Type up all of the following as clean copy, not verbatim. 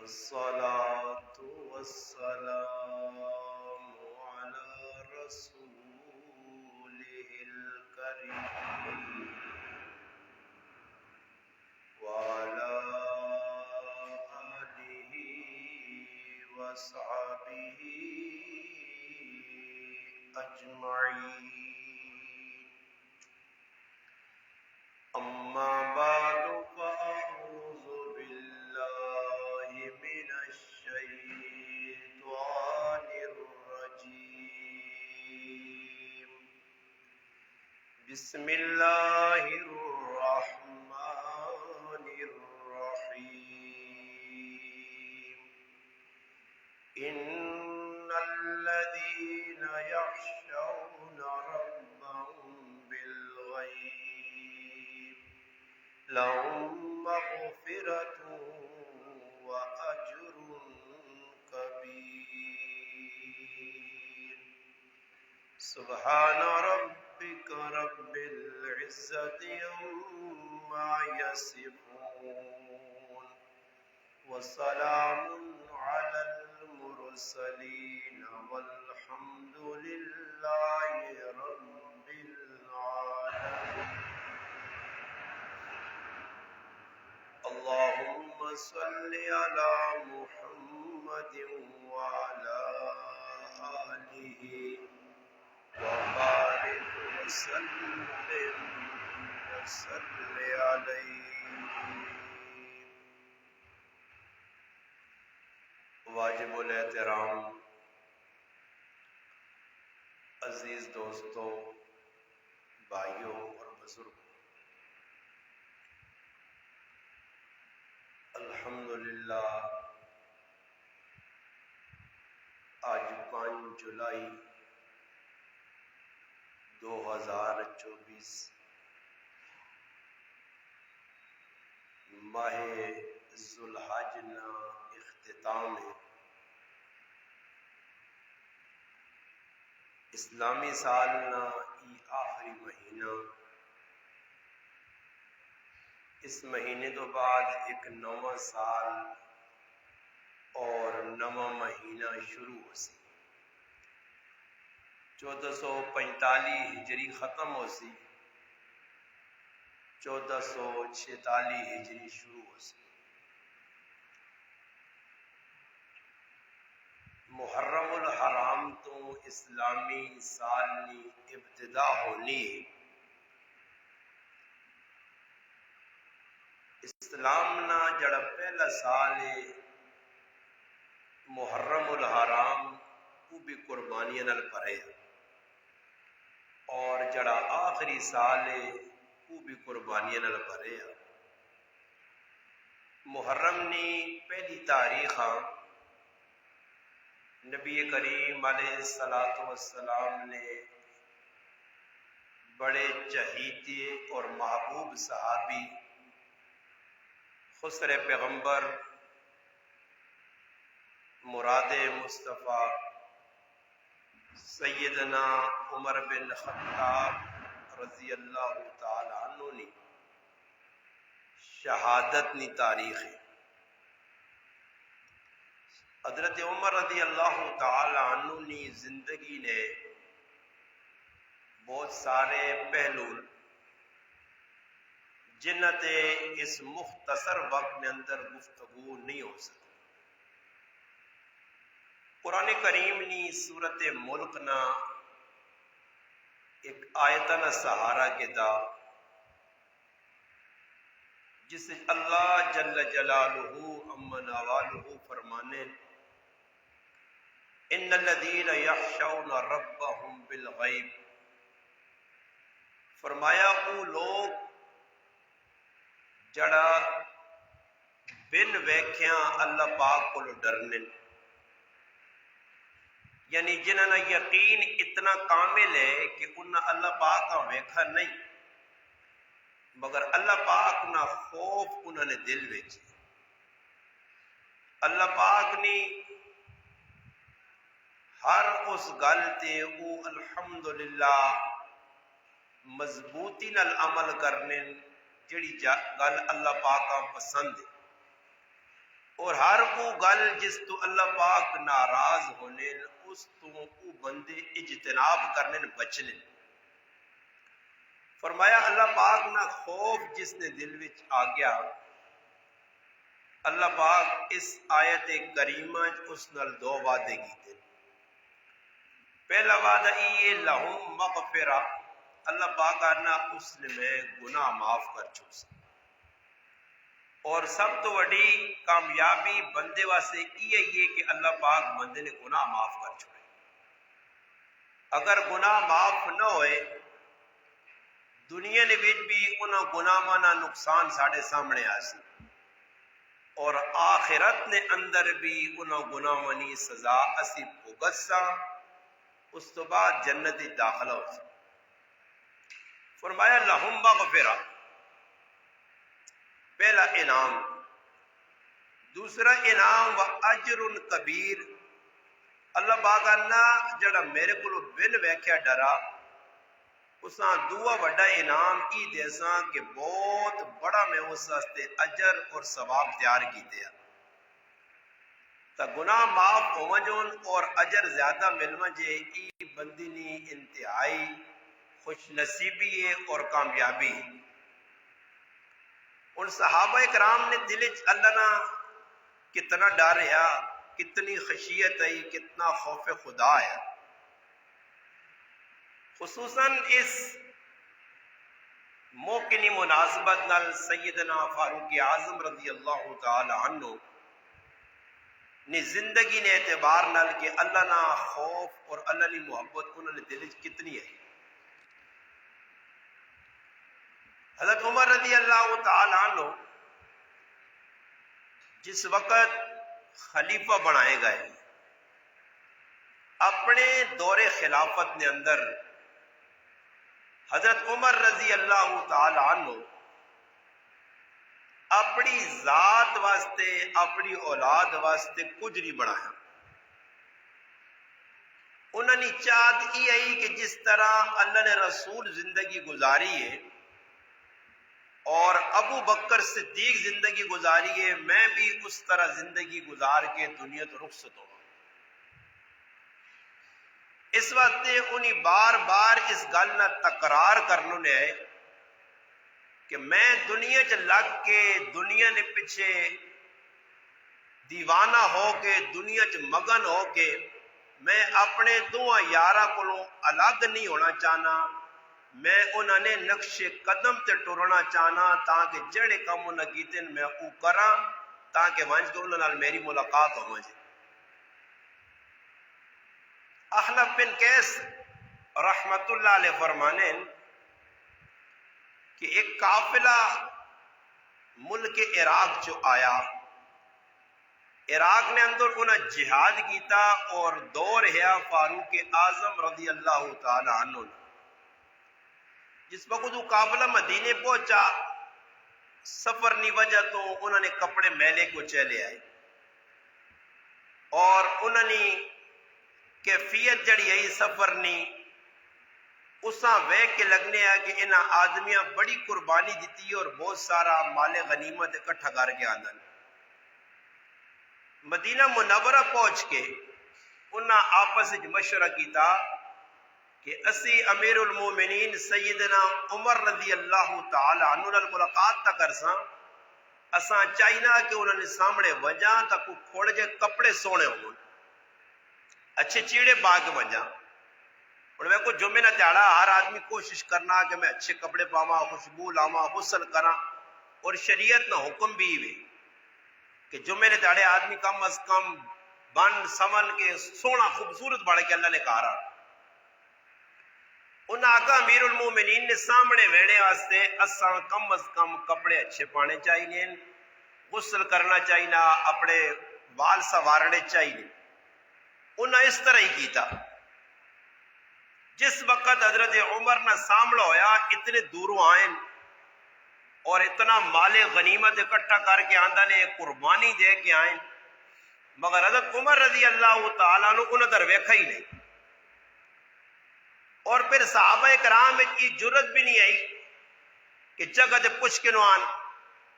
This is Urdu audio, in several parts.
والصلاة والسلام على رسوله الكريم وعلى آله وصحبه أجمعين. أما بعد فأعوذ بالله من الشيطان الرجيم. بسم الله الرحمن الرحيم. إن الذين يخشون ربهم بالغيب لهم مغفرة وأجر كبير. سبحان ربك رب العزة عما يصفون وسلام على المرسلين والحمد لله رب العالمين. اللهم صل على محمد وعلى آله وبارك وسلم وصل عليه. واجب الاحترام عزیز دوستوں، بھائیوں اور بزرگوں، الحمدللہ آج 5 جولائی 2024 ماہ ذوالحج نا اختتام ہے. اسلامی سال نا ای آخری مہینہ. اس مہینے تو بعد ایک نواں سال اور نواں مہینہ شروع ہو سی. 1445 ہجری ختم ہو سی، 1446 ہجری شروع ہو سی. محرم الحرام تو اسلامی سال کی ابتدا ہونی ہے. اسلام نا جڑا پہلا سال ہے محرم الحرام وہ بھی قربانیاں نال بھرے، اور جڑا آخری سال ہے وہ بھی قربانیاں نال بھرے. محرم نی پہلی تاریخ نبی کریم علیہ الصلوۃ والسلام نے بڑے چہیتے اور محبوب صحابی خسر پیغمبر مراد مصطفیٰ سیدنا عمر بن خطاب رضی اللہ تعالی عنہ نے شہادت نی تاریخ ہے. حضرت عمر رضی اللہ تعالی عنہ نے زندگی نے بہت سارے پہلو جنہ تے اس مختصر وقت میں اندر گفتگو نہیں ہو سکتی. قرآن کریم نی سورت ملک نا ایک آیتن سہارا کے دا جس اللہ جل جلالہ امن والہ فرمانے ان الذین یخشون ربهم بالغیب. فرمایا وہ لوگ جڑا بن ویکھیاں اللہ پاک کو ڈرنے، یعنی جنہاں نا یقین اتنا کامل ہے کہ انہاں اللہ پاک کا ویکھا نہیں، مگر اللہ پاک نا خوف انہوں نے دل وچ. اللہ پاک نے ہر اس گل تے او الحمدللہ مضبوطی نال عمل کرنے جڑی گل اللہ پاک پسند ہے. اور ہر وہ گل جس تو اللہ پاک ناراض ہونے اس تو وہ بندے اجتناب کرنے بچنے. فرمایا اللہ پاک نہ خوف جس نے دل وچ آ گیا، اللہ پاک اس آیت کریمہ اس نال دو وعدے کیتے. پہلا وعدہ یہ لہم مغفرہ، اللہ پاک آنا اس نے میں گناہ معاف کر چوس. اور سب تو وڈی کامیابی بندے واسطے یہ کہ اللہ پاک بندے نے گناہ معاف کر چھوڑے. اگر گناہ معاف نہ ہوئے دنیا نے بھی انہاں گناہ مانا نقصان ساڑھے سامنے آسی، اور آخرت نے اندر بھی انہاں گناہ مانی سزا اسی بھگتسا، اس تو بعد جنتی داخلہ ہو سا. فرمایا لہم مغفرہ، پہلا انعام. دوسرا انعام و اجر کبیر، اللہ پاک اللہ جڑا میرے کو بن ویکھیا ڈرا اساں دعا وڈا انعام ای دیساں کہ بہت بڑا میں اس واسطے اجر اور ثواب تیار کیتے ہیں. تا گناہ معاف ہو جون اور اجر زیادہ مل جے ای بندی نی انتہائی خوش نصیبی ہے اور کامیابی. ان صحابہ کرام نے دل اللہ نہ کتنا ڈر ہے، کتنی خشیت ہے، کتنا خوف خدا ہے. خصوصاً اس موقعی مناسبت نال سیدنا فاروق اعظم رضی اللہ تعالی عنہ نے زندگی نے اعتبار نال کہ اللہ نہ خوف اور اللہ کی محبت انہوں نے دل کتنی ہے. حضرت عمر رضی اللہ تعالی عنہ جس وقت خلیفہ بنائے گئے اپنے دور خلافت نے اندر حضرت عمر رضی اللہ تعالی عنہ اپنی ذات واسطے اپنی اولاد واسطے کچھ نہیں بنایا. انہوں نے چاہت یہ آئی کہ جس طرح اللہ نے رسول زندگی گزاری ہے اور ابو بکر صدیق زندگی گزاری ہے، میں بھی اس طرح زندگی گزار کے دنیا تو رخصت ہوں. اس واسطے انہیں بار بار اس گل نہ تکرار کرنے نے ہے کہ میں دنیا چ لگ کے دنیا نے پیچھے دیوانہ ہو کے دنیا چ مگن ہو کے میں اپنے دونوں یاراں کولوں الگ نہیں ہونا چاہنا. میں انہوں نے نقش قدم تے ٹرنا چاہنا تاکہ جڑے کام انہوں کیتے میں او کراں تاکہ ونج کے انہوں نال میری ملاقات ہو جائے. اخنف بن قیس رحمت اللہ علیہ فرمانے کہ ایک قافلہ ملک عراق جو آیا، عراق نے اندر انہیں جہاد کیتا اور دور ہے فاروق اعظم رضی اللہ تعالی عنہ. جس وقت وہ قافلہ مدینے پہنچا سفر نی وجہ تو انہوں نے کپڑے میلے کو چلے آئے اور انہوں نے کیفیت جڑی آئی سفر نی اساں ویکھ کے لگنے ہے کہ انہاں آدمیاں بڑی قربانی دیتی اور بہت سارا مال غنیمت اکٹھا کر کے آندن. مدینہ منورہ پہنچ کے انہاں آپس وچ مشورہ کیتا کہ اسی امیر المومنین سیدنا عمر رضی اللہ تعالی عنہ نال ملاقات تا کرساں، اساں چاہینا کہ انہوں نے سامنے وجہ تک کھوڑ جے کپڑے سونے ہوں اچھے چیڑے باغ وجہ. اور میں کو جمعے نہ تیاڑا ہر آدمی کوشش کرنا کہ میں اچھے کپڑے پاواں، خوشبو لاواں، غسل کراں. اور شریعت نہ حکم بھی ہوئے کہ جمعے نے تیاڑے آدمی کم از کم بن سمن کے سونا خوبصورت بڑھ کے اللہ نے کہا. انہاں آقا امیر المومنین نے سامنے ویڑے واسطے اساں کم از کم کپڑے اچھے پانے چاہیے، غسل کرنا چاہیے، اپنے وال سوارنے چاہیے. انہاں اس طرح ہی کیتا. جس وقت حضرت عمر نہ سامنا ہویا اتنے دوروں آئیں اور اتنا مال غنیمت اکٹھا کر کے آندہ نے قربانی دے کے آئیں، مگر حضرت عمر رضی اللہ تعالیٰ عنہ انہوں در ویکھا ہی نہیں. اور پھر صحابہ کرام کی جرت بھی نہیں آئی کہ جگہ دے پوچھ کے نوان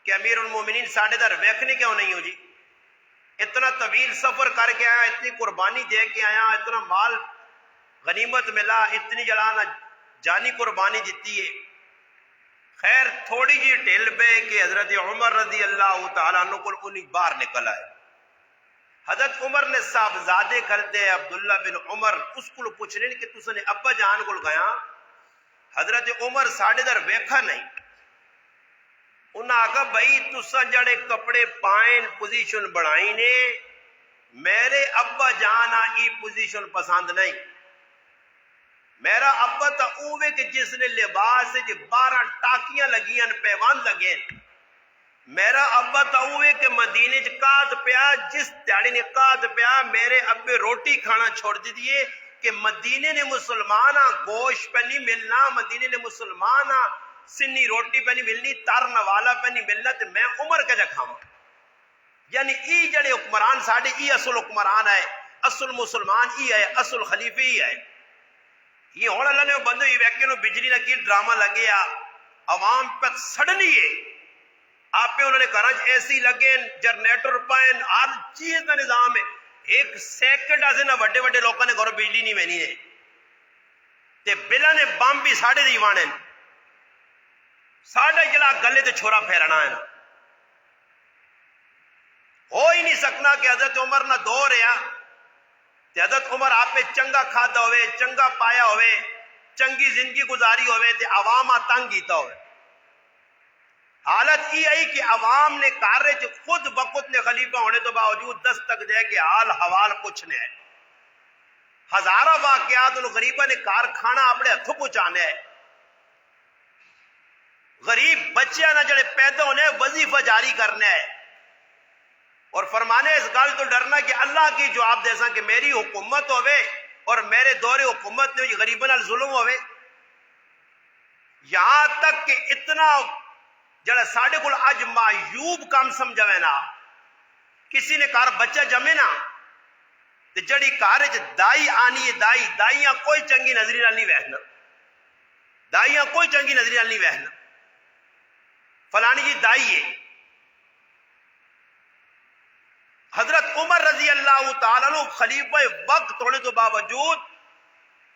کہ امیر المومنین ساڑھے در ویکھنے کیوں نہیں ہو جی. اتنا طویل سفر کر کے آیا، اتنی قربانی دے کے آیا، اتنا مال غنیمت ملا، اتنی جلانا جانی قربانی دیتی ہے. خیر تھوڑی جی ٹھل پہ کہ حضرت عمر رضی اللہ تعالیٰ عنہ کو انہیں باہر نکل آئے. حضرت عمر نے صاحبزادے کھلتے عبداللہ بن عمر اس کو پوچھنے کہ تس نے ابا جان کو گیا. حضرت عمر ساڑھے در ویکھا نہیں. انہاں آگا بھائی تسا جڑے کپڑے پائن پوزیشن بڑھائی نے میرے ابا جان آئی پوزیشن پسند نہیں. میرا ابا تا اوے کہ جس نے لباس 12 ٹاکیاں لگیاں پیوان لگے. میرا ابا تا اوے کہ مدینے قات پیا جس دیاڑی نے قات پیا میرے ابے روٹی کھانا چھوڑ دیے کہ مدینے نے مسلمانہ گوشت پہ نہیں ملنا، مدینے نے مسلمانہ سنی روٹی پہ نہیں ملنی، تار نوالا پہ نہیں ملنا، تو میں عمر کے جا کھاواں. یعنی ای جڑے حکمران ساڑھے ای اصل حکمران ہے، اصل مسلمان ای ہے، اصل خلیفے ہی ہے. یہ ہون اللہ نے بندو یہ ویکے نو بجلی نہ کی ڈرامہ لگیا عوام پہ سڑنی ہے. آپ پہ انہوں نے کراچ ایسی لگے جنریٹر پائن ہر چیز کا نظام ہے. ایک سیکنڈ ایسے نہ وڈے وڈے لوگوں نے گھروں بجلی نہیں مہنی ہے تے بلا نے بم بھی ساڑھے دیوانے ساڑھے جلا گلے تے چھوڑا پھیرنا ہے. ہو ہی نہیں سکنا کہ حضرت عمر نہ دو رہا تے حضرت عمر آپ پہ چنگا کھادا ہوئے، چنگا پایا ہوئے، چنگی زندگی گزاری ہوئے تے عوام تنگ کیتا ہوئے. حالت یہ آئی کہ عوام نے کارے جو خود وقت نے خلیفہ ہونے تو باوجود دستک دے کہ حال حوال پوچھنے ہے. ہزارہ واقعات ان غریبہ نے کارخانہ اپنے ہتھوں پہنچانے ہے. غریب بچے نہ جڑے پیدا ہونے وظیفہ جاری کرنے ہے اور فرمانے اس گل تو ڈرنا کہ اللہ کی جواب دے سا کہ میری حکومت ہوئے اور میرے دور حکومت میں غریبوں نال ظلم ہوئے. یہاں تک کہ اتنا جڑا ساڑھے کو اج معیوب کام سمجھوے نا کسی نے کار بچہ جمے نا تے جڑی کار دائی آنی ہے دائیاں کوئی چنگی نظری نال نہیں ویکھنا، دائیاں کوئی چنگی نظری نال نہیں ویکھنا. فلانی جی دائی ہے. حضرت عمر رضی اللہ تعالیٰ عنہ خلیفہ وقت ہونے تو باوجود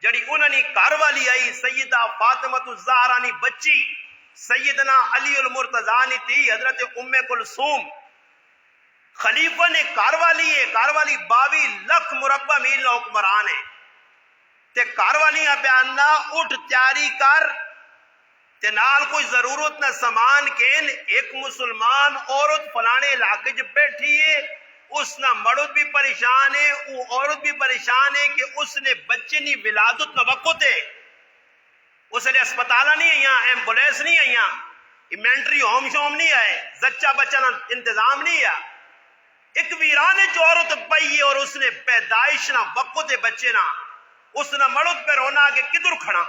جڑی انہوں نے کار والی آئی سیدہ فاطمہ الزہرا نی بچی سیدنا علی المرتضی تھی حضرت ام کلثوم. خلیفہ نے کاروالی ہے، کاروالی 22 لکھ مربع میل حکمران ہے تے کاروالیاں بیاننا اٹھ تیاری کر تے نال کوئی ضرورت نہ سامان کین. ایک مسلمان عورت فلانے علاقے جو بیٹھی ہے اس نہ مرد بھی پریشان ہے، وہ عورت بھی پریشان ہے کہ اس نے بچے نی ولادت نہ وقت ہے، اس لیے اسپتالہ نہیں آئیاں، ایمبولیس نہیں آئیاں، ایمنٹری ہوم شوم نہیں آئے، زچہ بچہ نہ انتظام نہیں ہے. ایک ویرانے جو عورت پئی ہے اور اس نے پیدائش نہ وقت ہے بچے نہ اس نہ مرد پہ رونا کہ کدھر کھڑا.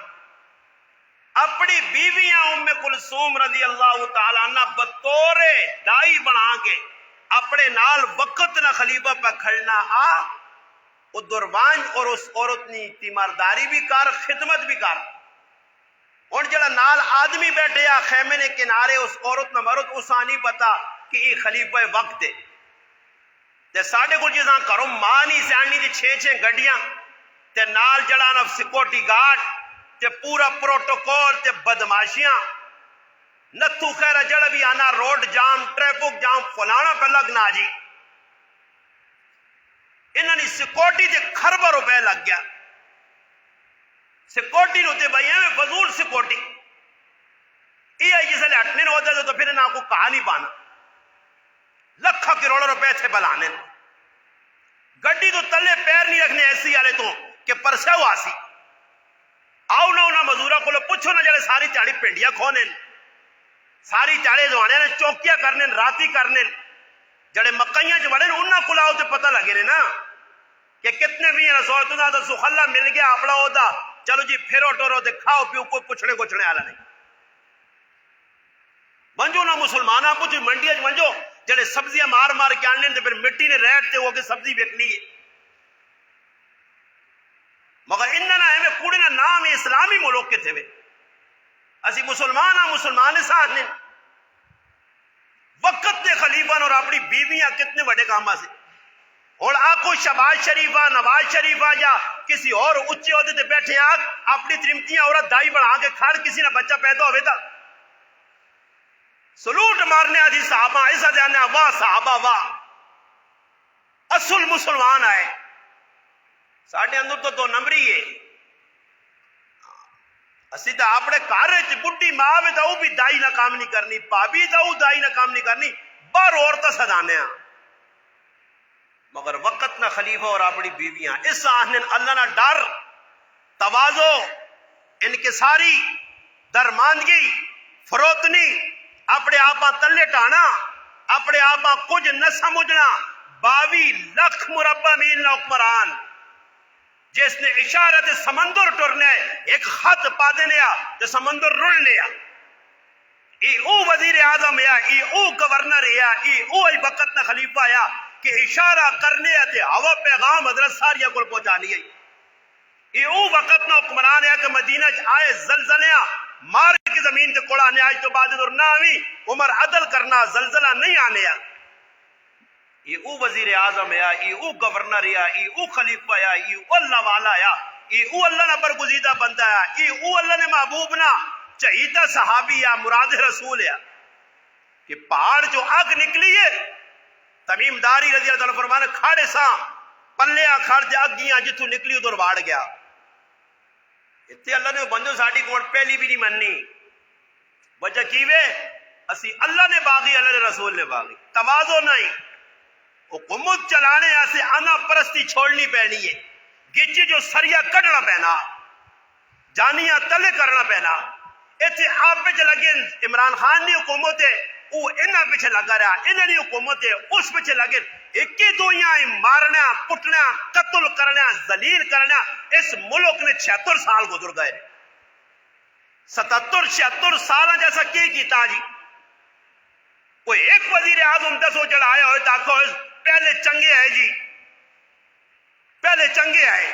اپنی بیویاں ام کلثوم رضی اللہ تعالیٰ عنہ بطور دائی بنا کے اپنے نال وقت نہ خلیفہ پہ کھڑنا آ وہ دروان اور اس عورت نے تیمارداری بھی کر خدمت بھی کر. اور جڑا نال آدمی بیٹھے آ خیمے نے کنارے اس عورت نہ مرد اسا نہیں پتا کہ یہ خلیفہ وقت ہے. تے ساڑھے کو جیسا کرو ماں نہیں سیانی دی 6 گڈیاں تے نال جڑا نا سیکورٹی گارڈ تے پورا پروٹوکول تے بدماشیاں نتھو خیرہ جڑا بھی آنا روڈ جام ٹریفک جام فلانا پہ لگنا جی. انہوں نے سیکورٹی تے خربہ روپے لگ گیا. سیکورٹی ہوتے بھائی ہیں فضول سیکورٹی یہ ہے جسے ہٹنے ہوتا تو پھر انہوں کو کہا نہیں پانا لکھا کروڑوں روپے تھے بلانے گڈی تو تلے پیر نہیں رکھنے ایسی والے تو کہ پرسے ہوا سی. آؤ نہ انہاں مزدوراں کو پوچھو نہ جڑے ساری تیاڑی پنڈیاں کھونے ساری تیاڑے دوانے نے چوکیاں کرنے راتی کرنے جڑے مکئیاں جو بڑے انہاں کو لاؤ تے پتہ لگے نے نا کہ کتنے بھی ہیں سو تو سخلا مل گیا اپنا ہوتا چلو جی پھرو ٹورو تے کھاؤ پیو کوئی پوچھنے والا نہیں. منجو نہ مسلمانہ پوچھ منڈیاں منجو جڑے سبزیاں مار مار کے آنے تے پھر مٹی نے ریٹ تے ہو کے سبزی بیکنی ہے. مگر انہاں نہ کوڑے نہ نام اسلامی ملک کے تھے وے اسی مسلمان ساتھ نے وقت نے خلیفہ اور اپنی بیویاں کتنے بڑے کام سے اور آکو شہباز شریفہ نواز شریفہ یا کسی اور اچھے عہدے تے بیٹھے آگ اپنی ترمتیاں عورت دائی بنا کے کھڑ کسی نہ بچہ پیدا ہوئے تھا سلوٹ مارنے آدھی صحابہ ایسا جانا واہ صحابہ واہ اصل مسلمان آئے ساڑھے اندر تو دو نمبری ہے اسی تا اپنے کارے چ بڈی ماں میں تا وہ بھی دائی نہ کام نہیں کرنی پابی تا وہ دائی نہ کام نہیں کرنی بار عورتیں سدانے ہیں مگر وقت نہ خلیفہ اور اپنی بیویاں اس آہن اللہ نہ ڈر توازو انکساری درماندگی فروتنی اپنے آپا تلے ٹانا اپنے آپا کچھ نہ سمجھنا 22 لاکھ مربع میل نہ حکمران جس نے اشارت سمندر ٹرنے ایک خط پا دینے جو سمندر رڑ لیا ای او وزیر اعظم یا ای او گورنر یا ای او ای وقت نہ خلیفہ یا کہ اشارہ کرنے تے ہوا پیغام حضرت ساریہ کو پہنچانی ہے ای او وقت نہ حکمران ہے کہ مدینہ آئے زلزلیاں مار کی زمین تے کوڑانے آج تو بعد اور نہ آوی عمر عدل کرنا زلزلہ نہیں آنے ای او وزیر اعظم یا ای او گورنر یا ای او خلیفہ یا ای او اللہ والا یا ای او اللہ نے برگزیدہ بندہ یا ای او اللہ نے محبوب نہ چہیتا صحابی یا مراد رسول یا کہ پہاڑ جو آگ نکلی ہے تمیم داری رضی اللہ عنہ فرمانے کھاڑے ساں پلیا کھاڑ دے آگیاں جتو نکلی ادھر باڑ گیا اتنے اللہ نے بندو ساڑی کوٹ پہلی بھی نہیں مننی وجہ کیوے اسی اللہ نے باغی اللہ نے رسول نے باغی توازو نہیں حکومت چلانے ایسے انا پرستی چھوڑنی پہنی ہے گچی جو سریا کڑنا پہنا جانیاں تلے کرنا پہنا ایتھے آپ پہ لگے عمران خان دی حکومت ہے وہ انہاں پیچھے لگا رہا انہاں دی حکومت ہے اس پیچھے لگے اکی دویاں مارنا کٹنا قتل کرنا ذلیل کرنا اس ملک نے 76 سال گزر گئے 77-76 سال جیسا کیتا جی کوئی ایک وزیر اعظم 10 چڑھایا ہوئے تاکہ پہلے چنگے آئے جی پہلے چنگے آئے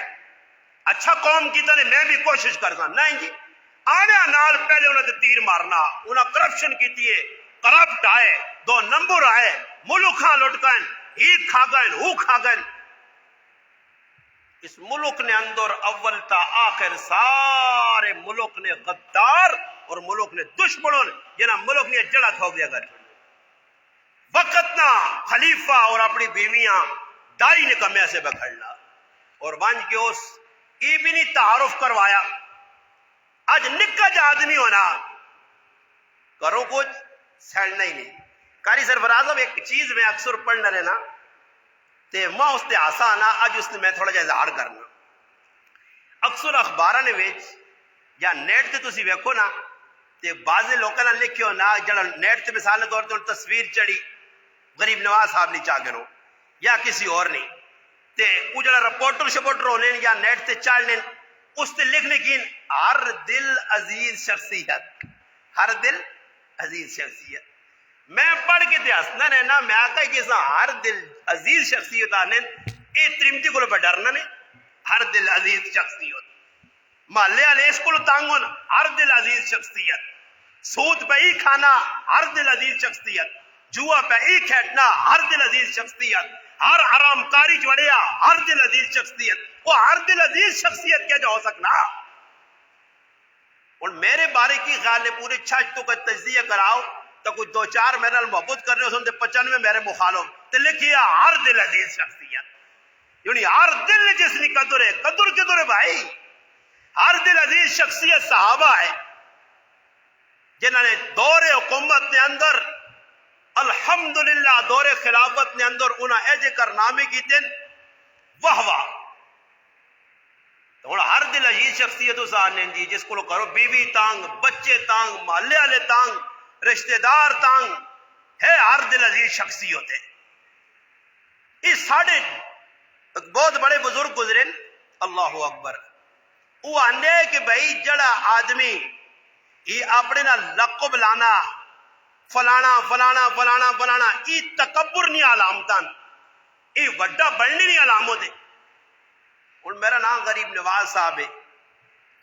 اچھا قوم کی طرح میں بھی کوشش کرتا نہیں جی آنے نال پہلے انہوں نے تیر مارنا انہوں کرپشن کی تیئے کرپٹ آئے 2 نمبر آئے ملک ہاں لٹ گئے ہی کھا گئے ہو کھا گئے اس ملک نے اندر اول تا آخر سارے ملک نے غدار اور ملک نے دشمنوں جنہاں ملک نے جڑا کھو گیا گھر وقت نہ خلیفہ اور اپنی بیویاں دائی نے کمیا سے بکھڑنا اور وانج کے اس ای بھی نہیں تعارف کروایا آج نکا جا آدمی ہونا کرو کچھ سیڑنا ہی نہیں کاری سرفراز ایک چیز میں اکثر پڑھنا رہنا تے ماں اس تے آسانا آج اس نے میں تھوڑا جا اظہار کرنا اکثر اخبارہ نے ویچ یا نیٹ تے تسی ویکھو نا تے بعض لوگوں نے لکھیو نا جڑا نیٹ تے مثال طور تے تصویر چڑھی غریب نواز صاحب نہیں چاہ کرو یا کسی اور نہیں تے وہ جڑا رپورٹر ہونے یا نیٹ تے چاڑ لیں اس تے لکھنے کی ہر دل عزیز شخصیت ہر دل عزیز شخصیت میں پڑھ کے تے ہسنا نے نا میں آتا ہے کہ ہر دل عزیز شخصیت آنے اے ترمتی کو ڈرنا نے ہر دل عزیز شخصیت محلے والے اس کو تانگون ہر دل عزیز شخصیت سود پہ ہی کھانا ہر دل عزیز شخصیت جوا پہ ہی کھیٹنا ہر دل عزیز شخصیت ہر حرام کاری جوڑیا ہر دل عزیز شخصیت وہ ہر دل عزیز شخصیت کیا جو ہو سکنا اور میرے بارے کی خیال ہے پوری چھٹ تو کا تجزیہ کراؤ تو کچھ 2-4 میرے محبت کرنے ہو سنتے 95 میرے مخالف تو لکھیا ہر دل عزیز شخصیت یعنی ہر دل جس نے قدر ہے قدر کدر ہے بھائی ہر دل عزیز شخصیت صحابہ ہے جنہوں نے دور حکومت نے اندر الحمدللہ دور خلافت نے اندر انہاں ایجے کرنامے کی دن واہ واہ تو ہر دل عزیز شخصیت اس آنے جی جس کو کرو بیوی تانگ بچے تانگ محلے والے تانگ رشتہ دار تانگ ہے ہر دل عزیز شخصیت ہے اس ساڑھے بہت بڑے بزرگ گزرے اللہ اکبر وہ آنے کہ بھائی جڑا آدمی یہ اپنے نہ لقب لانا فلانا فلانا فلانا فلانا یہ تکبر نہیں علامتان یہ وڈا بڑھنی نہیں علامت ہے اور میرا نام غریب نواز صاحب ہے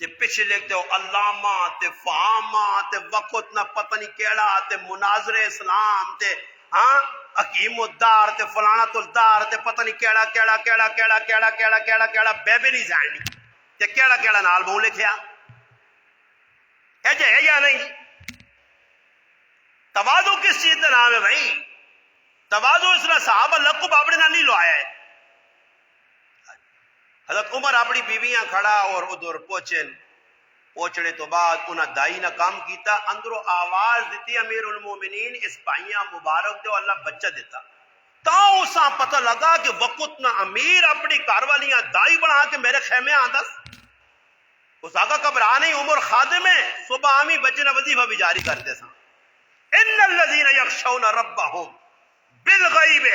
تے پیچھے لکھتے ہو علامہ تے فہامہ تے وقت نہ پتہ نہیں کیڑا تے مناظر اسلام تے ہاں حکیم الدار تے فلانا الدار تے پتہ نہیں کیڑا کیڑا کیڑا کیڑا کیڑا کیڑا کیڑا کیڑا بیبے نہیں جاننی تے کیڑا کیڑا نال بہو لکھیا ہے جے ہے یا نہیں؟ تواضع کس چیز کا نام ہے بھائی؟ تواضع اس نے صحابہ لقب اپنے نال نہیں لوایا ہے. حضرت عمر اپنی بیویاں کھڑا اور ادھر پہنچنے تو بعد انہاں دائی نہ کام کیتا اندروں آواز دیتی امیر المومنین اس بھائیاں مبارک دو اللہ بچہ دیتا تا اساں پتہ لگا کہ وقت نہ امیر اپنی گھر والیاں دائی بنا کے میرے خیمے آندا اس آقا گھبرا نہیں عمر خادم ہے صبح آمی بچے نہ وظیفہ بھی جاری کرتے سا ان الذين يخشون ربهم بالغیب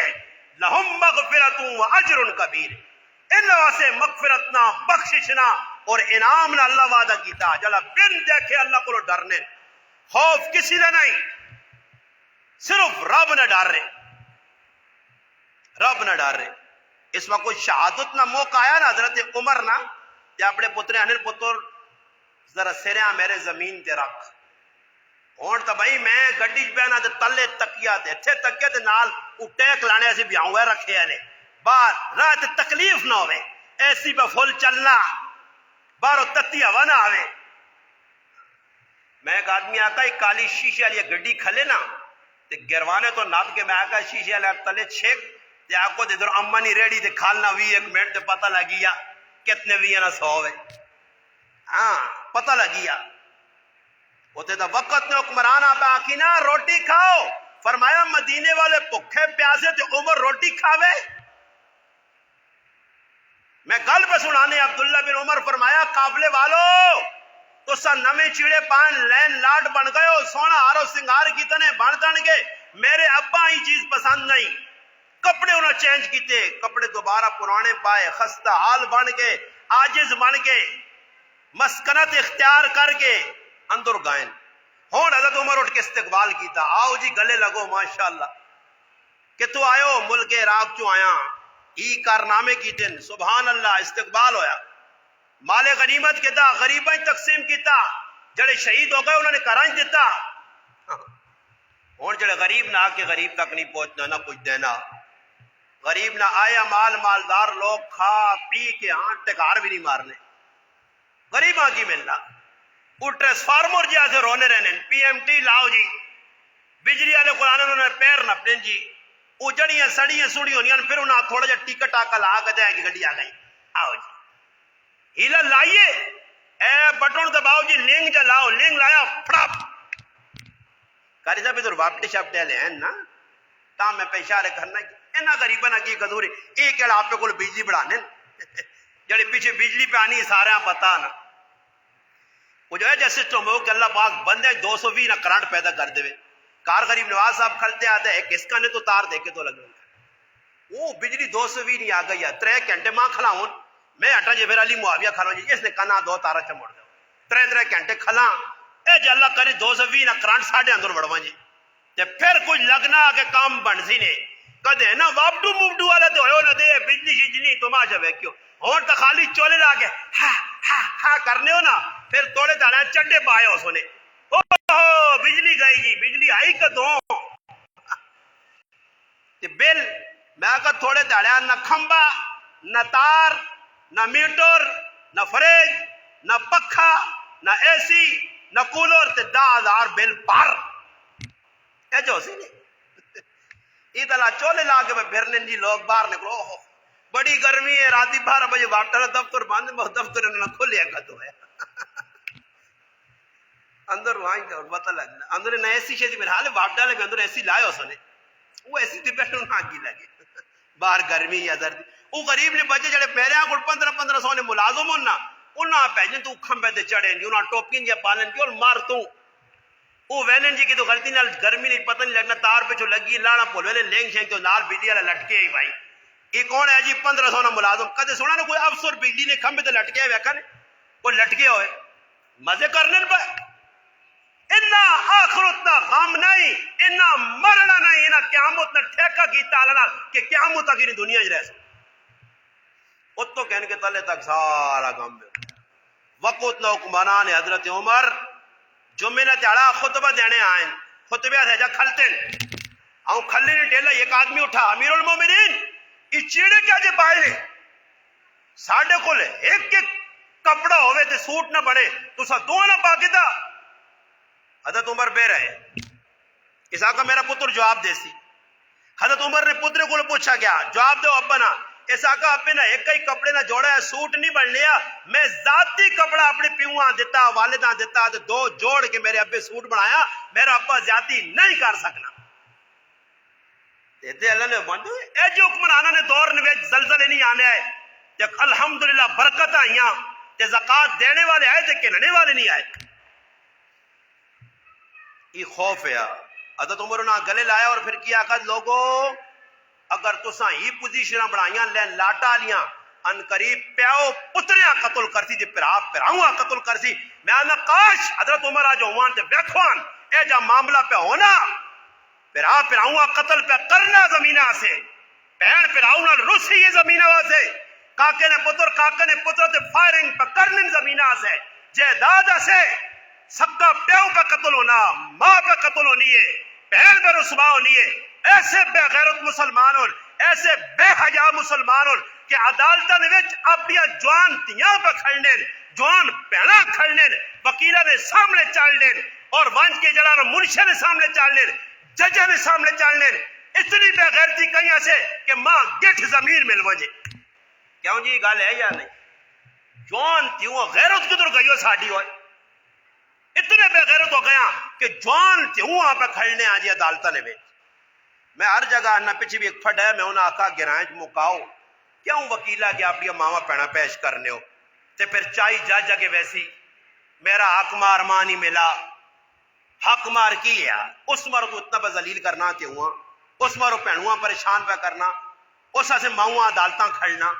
لهم مغفرۃ واجر کبیر ان واسے مغفرتنا بخششنا اور انعام نہ اللہ وعدہ کیتا جلا بن دیکھے اللہ کو ڈرنے خوف کسی نے نہیں صرف رب نے ڈر رہے رب نہ ڈر رہے. اس وقت کوئی شہادت نہ موقع آیا نا حضرت عمر نا تے اپنے پتر انل پتر ذرا سریا میرے زمین تے رکھ ہون تو بھائی میں گڈی پہنا تے تلے تکیا تے اتھے تکیا تے نال اٹیک لانے اسی بیاؤں ہے رکھے نے باہر راہ تے تکلیف نہ ہوئے ایسی پہ فل چلنا باہروں تتی ہوا نہ آوے. میں ایک آدمی آتا ایک کالی شیشے والی گڈی کھلے نا تے گروانے تو ناب کے میں آکا شیشے والے تلے چھیک تے آکو دے در اما نہیں ریڈی تے کھالنا 20 منٹ تے پتہ لگیا کتنے 20 نہ 100 ہوئے ہاں پتہ لگیا ہوتے تو وقت نے حکمران آپ آکی نا روٹی کھاؤ فرمایا مدینے والے بھکھے پیاسے تے عمر روٹی کھاوے. میں گل پہ سنانے عبداللہ بن عمر فرمایا قابلے والو تو سا نمے چیڑے پان لین لاٹ بن گئے ہو سونا ہارو سنگار کی تنے بن دن گے میرے ابا ہی چیز پسند نہیں کپڑے انہوں چینج کیتے کپڑے دوبارہ پرانے پائے خستہ حال بن کے عاجز بن کے مسکنت اختیار کر کے اندر گائن ہون حضرت عمر اٹھ کے استقبال کیتا آؤ جی گلے لگو ماشاءاللہ کہ تو آئے ملک عراق چوں آیا ای کارنامے کی دن سبحان اللہ استقبال ہویا مال غنیمت کیتا غریباں تقسیم کیتا جڑے شہید ہو گئے انہوں نے کرانچ دیتا اور جڑے غریب نہ آکے غریب تک نہیں پہنچنا نہ کچھ دینا غریب نہ آیا مالدار لوگ کھا پی کے ہاں ٹکار بھی نہیں مارنے غریباں کی ملنا وہ ٹرانسفارمر جی آسے رونے رہنے پی ایم ٹی لاؤ جی بجلی والے قرآن انہوں نے پیر نپنے جی وہ جڑیاں سڑیاں سڑی ہونی پھر انہوں تھوڑا جا ٹکٹ آکا لا کے دے کہ گڈی آ گئی آؤ جی ہیلا لائیے اے بٹن دباؤ جی لنگ جا لاؤ لنگ لایا پھڑپ کاری صاحب ادھر واپٹی شاپٹے لے ہیں نا تاں میں پیشارے کرنا اینا غریبہ نہ کی قدوری ایک ایڑا آپ پہ کل بجلی بڑھانے جڑے پیچھے بجلی پہ آنی سارے ہیں پتا نا وہ جو ہے جیسے سسٹم ہو کہ اللہ پاک بندے 220 نہ کرنٹ پیدا کر دے کار غریب نواز صاحب کھلتے آتے ہیں کس کا نے تو تار دے کے تو لگ وہ بجلی 220 نہیں آ گئی ہے 3 گھنٹے ماں کھلا ہوں میں ہٹا جی پھر علی معاویہ کھلا جی اس نے کنا 2 تارا چموڑ دو 3 گھنٹے کھلا اے جی اللہ کرے 220 نہ کرنٹ ساڑھے اندر بڑھوا جی تے پھر کوئی لگنا آ کے کام بن سی نے کدے نا وابڈو موبڈو والا تو ہوئے نہ دے بجلی شجنی تو ماں جب ہے کیوں اور تو خالی چولے لا کے ہاں کرنے ہو نا پھر توڑے داڑے چڈے پائے ہو سونے اوہ بجلی گئی جی بجلی آئی کدوں تے بل میں کہا تھوڑے داڑے نہ کھمبا نہ تار نہ میٹر نہ فریج نہ پکھا نہ اے سی نہ کولر تے 10,000 بل پار اے جو سی نہیں ادھلا چولے لا کے پھرنے جی لوگ باہر نکلو بڑی گرمی ہے راتی 12 بجے واپٹر دفتر بند دفتر انہوں کھولیا کدو ہے اندر وہاں کا پتہ لگنا اندر نہ ایسی شیدی میرے حال واپٹر لے اندر ایسی لائے ہو سنے وہ ایسی تے بیٹھوں نہ کی لگے باہر گرمی یا سردی وہ غریب نے بچے جڑے پیرے کو 1500 نے ملازم ہونا انہاں پیجن تو کھمبے تے چڑھے نہیں انہاں ٹوپین یا پالن کی اور مار تو وہ وینن جی کی تو غلطی نال گرمی نہیں پتہ نہیں لگنا تار پہ جو لگی لانا پول ویلے لینگ شینگ تو نال بجلی والا لٹکے ہی بھائی یہ کون ہے جی 1500 نہ ملازم کدے سنا نا کوئی افسر بجلی نے کھمبے تے لٹکے ہوئے کھنے وہ لٹکے ہوئے مزے کرنے پہ انہا آخرت نا غم نہیں انہا مرنا نہیں انہا قیامت نا ٹھیکہ کی تالنا کہ قیامت تک انہی دنیا جی رہ سکتا اتو کہنے کے تلے تک سارا غم بے وقت نا حکمران حضرت عمر جمعہ نے تیڑا خطبہ دینے آئیں خطبہ سے جا کھلتے آؤں کھلے نے ڈیلا ایک آدمی اٹھا امیر المومنین یہ چیڑے کیا جے پائے نے ساڑھے کو لے ایک ایک کپڑا ہوئے تے سوٹ نہ بڑے تو سا دو نہ پاکی تھا حضرت عمر بے رہے اس آقا میرا پتر جواب دے سی حضرت عمر نے پتر کو پوچھا گیا جواب دو ابا نا اس آقا ابے نا ایک ہی کپڑے نہ جوڑا ہے سوٹ نہیں بڑھ لیا میں ذاتی کپڑا اپنے پیوہاں دیتا والداں دیتا تو دو جوڑ کے میرے ابے سوٹ بڑھایا میرا ابا زیادتی نہیں کر سکنا دیتے اللہ نے بندو اے جو حکمرانہ نے دور نے زلزلے نہیں آنے آئے جب الحمدللہ برکت آئیاں تے زکاة دینے والے آئے تے کہنے والے نہیں آئے یہ خوف ہے حضرت عمر نے گلے لایا اور پھر کیا کہ لوگوں اگر تساں ہی پوزیشناں بنائیاں لین لاٹا لیاں ان قریب پیاؤ پتریاں قتل کرسی تے پراؤں قتل کرسی میں آنا کاش حضرت عمر آج ہوان تے بیکھوان اے جا معاملہ پہ ہونا پراؤں قتل پہ کرنا زمینہ سے پہن پراؤں نہ رسی یہ زمینہ سے کاکے نے پتر تے فائرنگ پہ کرنے زمینہ سے جہداد سے سکا پیاؤں پہ قتل ہونا ماں پہ قتل ہونی ہے بہن پہ رسوا ہونی ہے ایسے بے غیرت مسلمانوں ایسے بے حیا مسلمانوں کہ عدالتہ نے وچ اپنی جوان تیاں پہ کھڑنے جوان پہنا کھڑنے وکیلہ نے سامنے چالنے اور وانج کے جلانا منشے نے سامنے چالنے ججہ نے سامنے چالنے اتنی بے غیرتی کہیں سے کہ ماں گٹھ زمین مل وجے کیوں جی گال ہے یا نہیں جوان تیوں غیرت کدھر گئی ہو ساڑھی ہوئے اتنے بے غیرت ہو گیا کہ جوان تیوں آپ پہ کھڑنے آجی عدالتہ نے بیچ میں ہر جگہ نہ پیچھے بھی ایک پھڑ ہے میں انہاں آقا گرائیں مکاؤ کیوں وکیلہ کہ آپ یہ ماما پینا پیش کرنے ہو تے پھر چاہی جا کے ویسی میرا حق مار مانی ملا حق مار کی ہے اس مرو کو اتنا پہ ذلیل کرنا کہ ہوا اس مرو پہنواں پریشان پہ کرنا اس سے ماؤں عدالتاں کھڑنا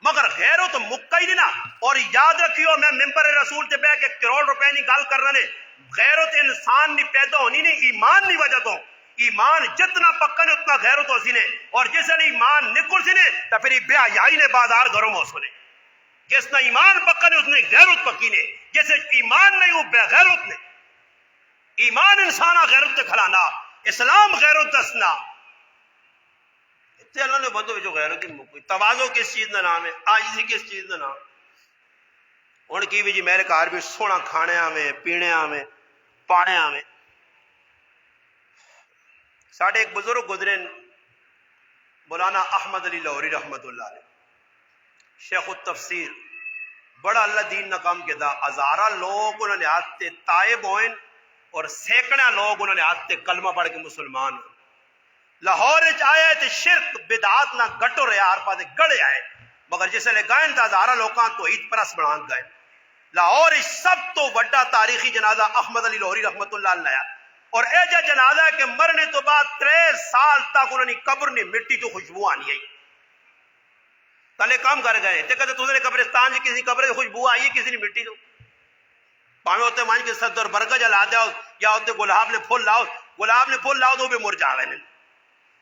مگر غیرو تو مکہ ہی نہیں نا اور یاد رکھیو میں ممبر رسول تے بے کہ کروڑ روپے نہیں گال کرنا نے غیرت انسان نہیں پیدا ہونی نہیں ایمان نہیں وجہ تو ایمان جتنا پکا نے اتنا غیرت ہو سی نے اور جس نے ایمان نکل سی نے تو پھر بے حیائی نے بازار گھروں میں سنے جس نے ایمان پکا نے اس نے غیرت پکی نے جیسے ایمان نہیں وہ بے غیرت نے ایمان انسانہ غیرت تے کھلانا اسلام غیرت دسنا تے اللہ نے بندو جو غیرت کی مکوئی توازو کس چیز نہ نام ہے آجزی کس چیز نہ نام ان کی بھی جی میرے کار بھی سونا کھانے آمیں پینے آمیں پانے آمیں ساڑھے ایک بزرگ گزرین مولانا احمد علی لاہوری رحمت اللہ علیہ شیخ التفسیر بڑا اللہ دین نقام کے دا ہزارہ لوگ انہوں نے آتے تائب ہوئیں اور سینکڑے لوگ انہوں نے آتے کلمہ پڑھ کے مسلمان ہوئیں لاہور آئے تے شرک بدعات نہ گٹو رہے آر پاتے گڑے آئے مگر جسے لے گائیں تا ہزارہ لوگاں تو عید پرس بڑھان گئے لاہور سب تو بڑا تاریخی جنازہ احمد علی لاہوری رحمت اللہ علیہ اور اے جا جنازہ ہے کہ مرنے تو بعد 30 سال تک انہوں نے قبر نے مٹی تو خوشبو آنی آئی تلے کام کر گئے تے کہتے تو نے قبرستان جی کسی قبر خوشبو آئی کسی نے مٹی تو پاہمیں ہوتے مانج کے صدر برگا جلا دیا یا ہوتے گلاب نے پھول لاؤ تو بھی مر جاوے نے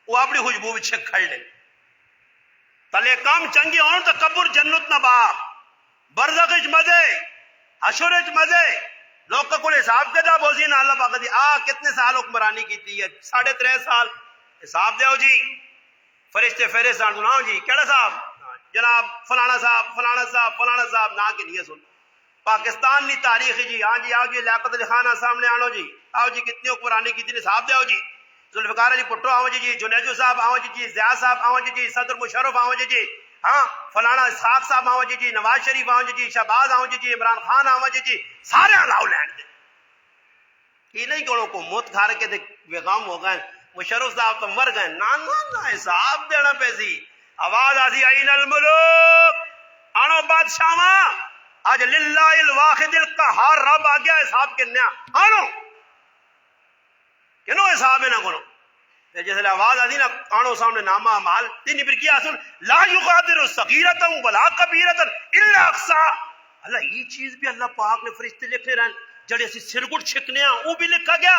وہ اپنی خوشبو بھی چھک کھڑ لیں تلے کام چنگی ہون تو قبر جنت نہ با برزخش مزے حشرش مزے لوگ کا کوئی حساب کے دا بوزی نا اللہ پاک دی کتنے سال حکمرانی کی تھی 3.5 سال حساب دیو جی فرشتے فہرستان سناؤ جی کیڑا صاحب جناب فلانا صاحب نا کے لیے سن پاکستان نہیں تاریخ جی ہاں جی آؤ جی لیاقت علی خان سامنے آنو جی آؤ جی کتنی حکمرانی کی تھی حساب دیو جی ذوالفقار علی بھٹو آؤ جی جنیدو صاحب آؤ جی ضیاء صاحب آؤ جی صدر مشرف آؤ جی ہاں فلانا اسحاق صاحب آؤ جی نواز شریف آؤ جی شہباز آؤ جی عمران خان آؤ جی سارے لاؤ لینڈ دے یہ نہیں کہ کو موت کھار کے دے بیغام ہو گئے مشرف صاحب تو مر گئے نا حساب دینا پیسی آواز آتی این الملوک آنو بادشاہ آج للہ الواحد القہار رب آ گیا حساب کرنے آنو کنو حساب ہے نہ کنو جیسے آواز آتی نا آنو سامنے نامہ مال تین پھر کیا سن لا یغادر صغیرتا ولا کبیرتا الا اقصا اللہ یہ چیز بھی اللہ پاک نے فرشتے لکھے رہن جڑی اسی سرگٹ چھکنے ہیں وہ بھی لکھا گیا